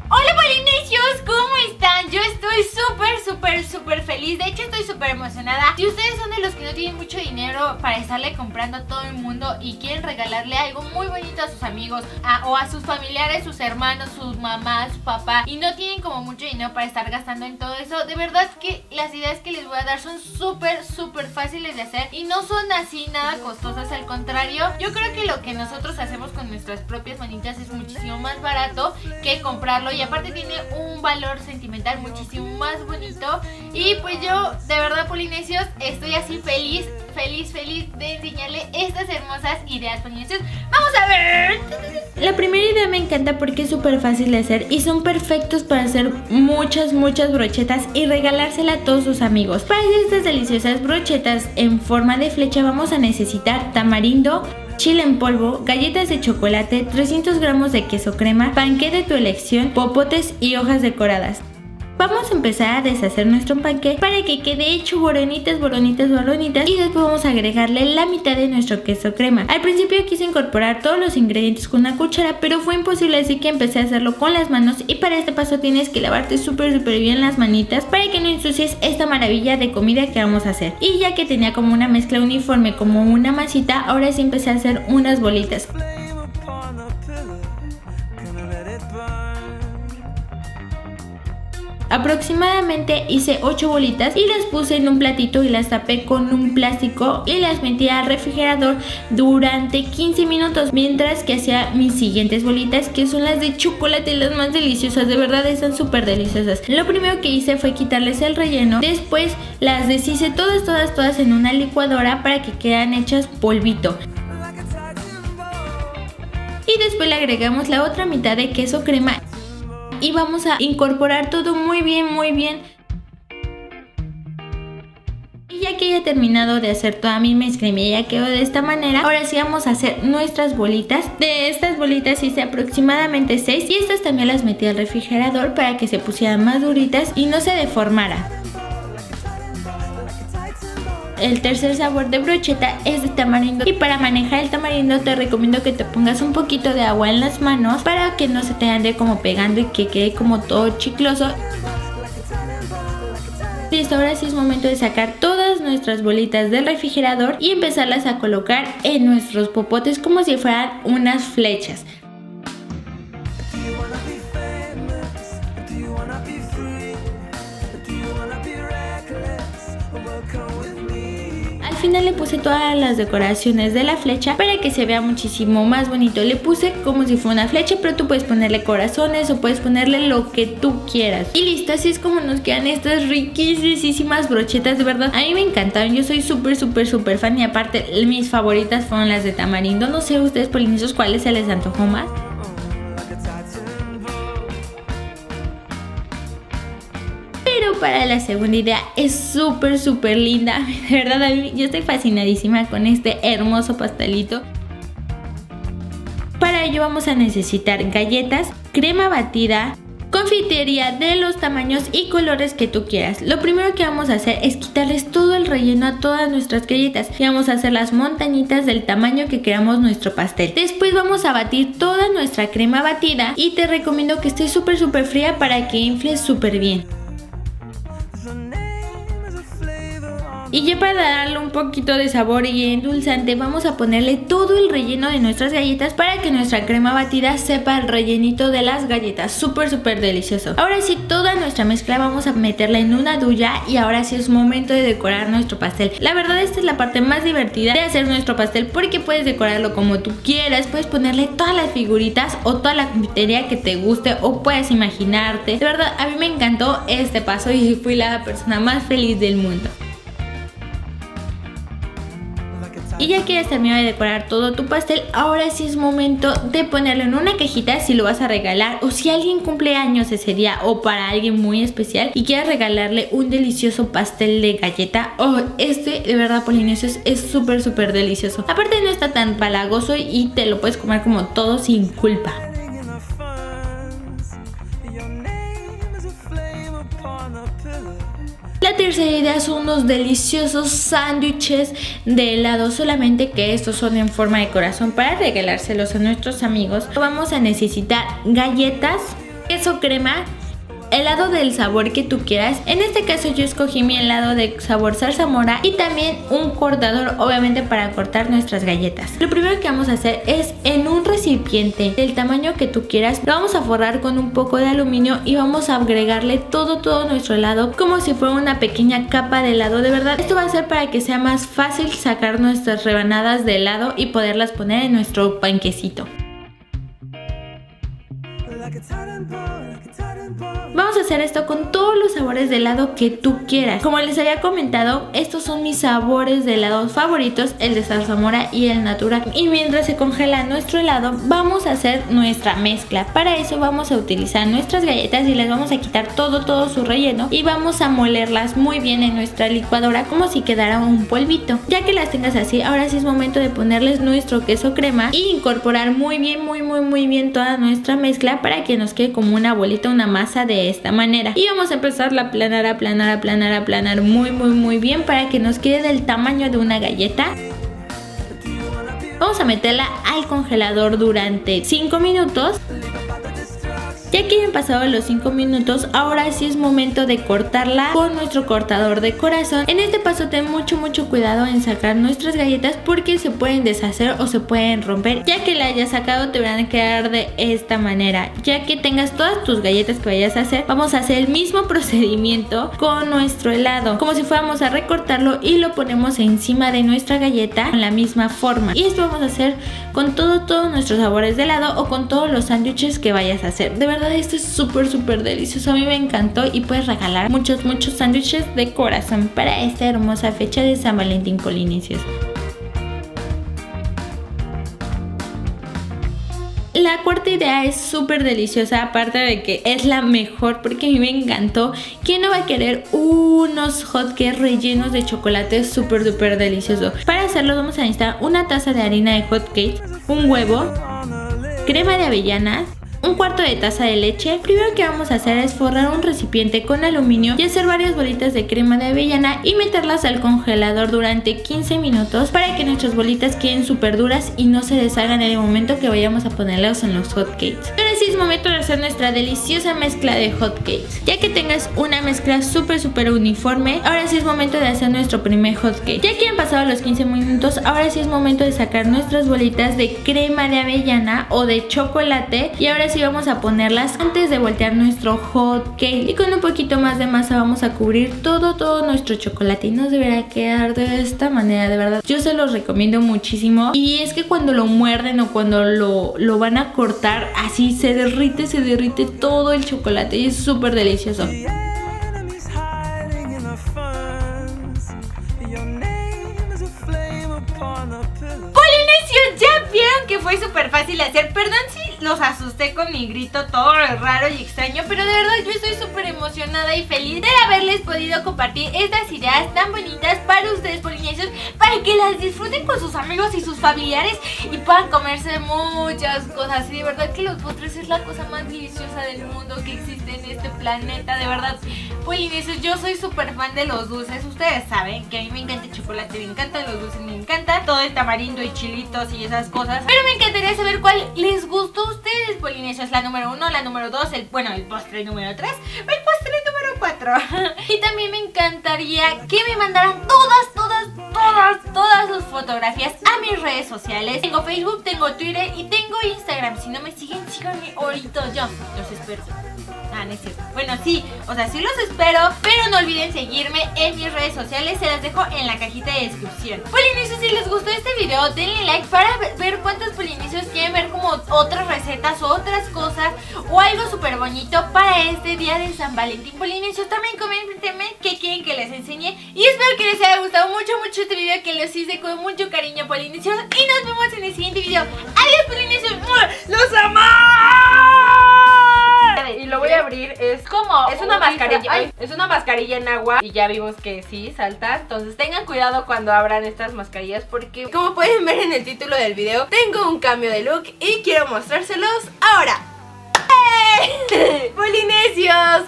Hola polinesios, ¿cómo están? Yo estoy súper feliz. De hecho estoy súper emocionada. Si ustedes son de los que no tienen mucho dinero para estarle comprando a todo el mundo y quieren regalarle algo muy bonito a sus amigos o a sus familiares, sus hermanos, sus mamás, su papá, y no tienen como mucho dinero para estar gastando en todo eso, de verdad que las ideas que les voy a dar son súper fáciles de hacer y no son así nada costosas. Al contrario, yo creo que lo que nosotros hacemos con nuestras propias manitas es muchísimo más barato que comprarlo, y aparte tiene un valor sentimental muchísimo más bonito. Y pues yo, de verdad polinesios, estoy así feliz de enseñarle estas hermosas ideas polinesios. ¡Vamos a ver! La primera idea me encanta porque es súper fácil de hacer y son perfectos para hacer muchas brochetas y regalársela a todos sus amigos. Para hacer estas deliciosas brochetas en forma de flecha vamos a necesitar tamarindo, chile en polvo, galletas de chocolate, 300 gramos de queso crema, panqué de tu elección, popotes y hojas decoradas. Vamos a empezar a deshacer nuestro panqué para que quede hecho boronitas y después vamos a agregarle la mitad de nuestro queso crema. Al principio quise incorporar todos los ingredientes con una cuchara, pero fue imposible, así que empecé a hacerlo con las manos, y para este paso tienes que lavarte súper bien las manitas para que no ensucies esta maravilla de comida que vamos a hacer. Y ya que tenía como una mezcla uniforme, como una masita, ahora sí empecé a hacer unas bolitas. Aproximadamente hice 8 bolitas y las puse en un platito y las tapé con un plástico y las metí al refrigerador durante 15 minutos mientras que hacía mis siguientes bolitas, que son las de chocolate, las más deliciosas, de verdad están súper deliciosas. Lo primero que hice fue quitarles el relleno, después las deshice todas en una licuadora para que quedan hechas polvito. Y después le agregamos la otra mitad de queso crema y vamos a incorporar todo muy bien. Y ya que ya he terminado de hacer toda mi mezcla y ya quedó de esta manera, ahora sí vamos a hacer nuestras bolitas. De estas bolitas hice aproximadamente 6 y estas también las metí al refrigerador para que se pusieran más duritas y no se deformara. El tercer sabor de brocheta es de tamarindo, y para manejar el tamarindo te recomiendo que te pongas un poquito de agua en las manos para que no se te ande como pegando y que quede como todo chicloso. Listo, ahora sí es momento de sacar todas nuestras bolitas del refrigerador y empezarlas a colocar en nuestros popotes como si fueran unas flechas. Al final le puse todas las decoraciones de la flecha para que se vea muchísimo más bonito. Le puse como si fuera una flecha, pero tú puedes ponerle corazones o puedes ponerle lo que tú quieras. Y listo, así es como nos quedan estas riquísimas brochetas. De verdad, a mí me encantaron. Yo soy súper fan, y aparte mis favoritas fueron las de tamarindo. No sé ustedes polinesios cuáles se les antojó más. Para la segunda idea es súper linda. De verdad, a mí, yo estoy fascinadísima con este hermoso pastelito. Para ello vamos a necesitar galletas, crema batida, confitería de los tamaños y colores que tú quieras. Lo primero que vamos a hacer es quitarles todo el relleno a todas nuestras galletas y vamos a hacer las montañitas del tamaño que queramos nuestro pastel. Después vamos a batir toda nuestra crema batida y te recomiendo que esté súper fría para que infle súper bien. Y ya para darle un poquito de sabor y endulzante vamos a ponerle todo el relleno de nuestras galletas para que nuestra crema batida sepa el rellenito de las galletas. Súper delicioso. Ahora sí, toda nuestra mezcla vamos a meterla en una duya y ahora sí es momento de decorar nuestro pastel. La verdad, esta es la parte más divertida de hacer nuestro pastel porque puedes decorarlo como tú quieras. Puedes ponerle todas las figuritas o toda la confitería que te guste o puedes imaginarte. De verdad, a mí me encantó este paso y fui la persona más feliz del mundo. Y ya que has terminado de decorar todo tu pastel, ahora sí es momento de ponerlo en una cajita si lo vas a regalar o si alguien cumple años ese día o para alguien muy especial y quieres regalarle un delicioso pastel de galleta. Oh, este de verdad polinesios es súper delicioso. Aparte no está tan palagoso y te lo puedes comer como todo sin culpa. La tercera idea son unos deliciosos sándwiches de helado, solamente que estos son en forma de corazón para regalárselos a nuestros amigos. Vamos a necesitar galletas, queso crema, helado del sabor que tú quieras. En este caso yo escogí mi helado de sabor zarzamora y también un cortador, obviamente para cortar nuestras galletas. Lo primero que vamos a hacer es, en un recipiente del tamaño que tú quieras, lo vamos a forrar con un poco de aluminio y vamos a agregarle todo nuestro helado como si fuera una pequeña capa de helado. De verdad, esto va a ser para que sea más fácil sacar nuestras rebanadas de helado y poderlas poner en nuestro panquecito. Vamos a hacer esto con todos los sabores de helado que tú quieras. Como les había comentado, estos son mis sabores de helado favoritos, el de zarzamora y el natural. Y mientras se congela nuestro helado, vamos a hacer nuestra mezcla. Para eso vamos a utilizar nuestras galletas y les vamos a quitar todo su relleno y vamos a molerlas muy bien en nuestra licuadora como si quedara un polvito. Ya que las tengas así, ahora sí es momento de ponerles nuestro queso crema y incorporar muy bien toda nuestra mezcla para que nos quede como una bolita, una masa de esta manera. Y vamos a empezar a aplanar muy bien para que nos quede del tamaño de una galleta. Vamos a meterla al congelador durante 5 minutos. Ya que hayan pasado los 5 minutos, ahora sí es momento de cortarla con nuestro cortador de corazón. En este paso ten mucho cuidado en sacar nuestras galletas porque se pueden deshacer o se pueden romper. Ya que la hayas sacado te van a quedar de esta manera. Ya que tengas todas tus galletas que vayas a hacer, vamos a hacer el mismo procedimiento con nuestro helado, como si fuéramos a recortarlo y lo ponemos encima de nuestra galleta con la misma forma. Y esto vamos a hacer con todos nuestros sabores de helado o con todos los sándwiches que vayas a hacer. De verdad, esto es súper delicioso, a mí me encantó y puedes regalar muchos sándwiches de corazón para esta hermosa fecha de San Valentín, polinesios. La cuarta idea es súper deliciosa, aparte de que es la mejor porque a mí me encantó. ¿Quién no va a querer unos hotcakes rellenos de chocolate súper deliciosos? Para hacerlo vamos a necesitar una taza de harina de hotcakes, un huevo, crema de avellanas, un cuarto de taza de leche. Primero que vamos a hacer es forrar un recipiente con aluminio y hacer varias bolitas de crema de avellana y meterlas al congelador durante 15 minutos para que nuestras bolitas queden súper duras y no se deshagan en el momento que vayamos a ponerlas en los hotcakes. Ahora sí es momento de hacer nuestra deliciosa mezcla de hotcakes. Ya que tengas una mezcla súper uniforme, ahora sí es momento de hacer nuestro primer hotcake. Ya que han pasado los 15 minutos, ahora sí es momento de sacar nuestras bolitas de crema de avellana o de chocolate y ahora sí vamos a ponerlas antes de voltear nuestro hot cake y con un poquito más de masa vamos a cubrir todo nuestro chocolate y nos deberá quedar de esta manera. De verdad, yo se los recomiendo muchísimo y es que cuando lo muerden o cuando lo van a cortar, así se derrite todo el chocolate y es súper delicioso. Ya vieron que fue súper fácil de hacer. Perdón si los asusté con mi grito todo raro y extraño, pero de verdad yo estoy súper emocionada y feliz de haberles podido compartir estas ideas tan bonitas para ustedes, polinesios, para que las disfruten con sus amigos y sus familiares y puedan comerse muchas cosas. Y de verdad que los postres es la cosa más deliciosa del mundo que existe en este planeta. De verdad, polinesios, yo soy súper fan de los dulces. Ustedes saben que a mí me encanta el chocolate, me encantan los dulces, me encanta todo el tamarindo y chilitos y esas cosas. Pero me encantaría saber cuál les gustó a ustedes, polinesios. La número 1, la número 2, el postre número 3 o el postre número 4. Y también me encantaría que me mandaran todas sus fotografías a mis redes sociales. Tengo Facebook, tengo Twitter y tengo Instagram. Si no me siguen, síganme ahorita. Yo los espero. No es cierto. Bueno, sí, o sea, sí los espero, pero no olviden seguirme en mis redes sociales. Se las dejo en la cajita de descripción. Polinesios, si les gustó este video, denle like para ver cuántos polinesios quieren ver como otras recetas o otras cosas o algo súper bonito para este día de San Valentín. Polinesios, también coméntenme qué quieren que les enseñe. Y espero que les haya gustado mucho este video, que los hice con mucho cariño, polinesios. Y nos vemos en el siguiente video. Adiós, polinesios. ¡Los amo! Y lo voy a abrir, es una mascarilla. Ay, es una mascarilla en agua y ya vimos que sí, salta. Entonces tengan cuidado cuando abran estas mascarillas porque, como pueden ver en el título del video, tengo un cambio de look y quiero mostrárselos ahora. ¡Hey! Polinesios,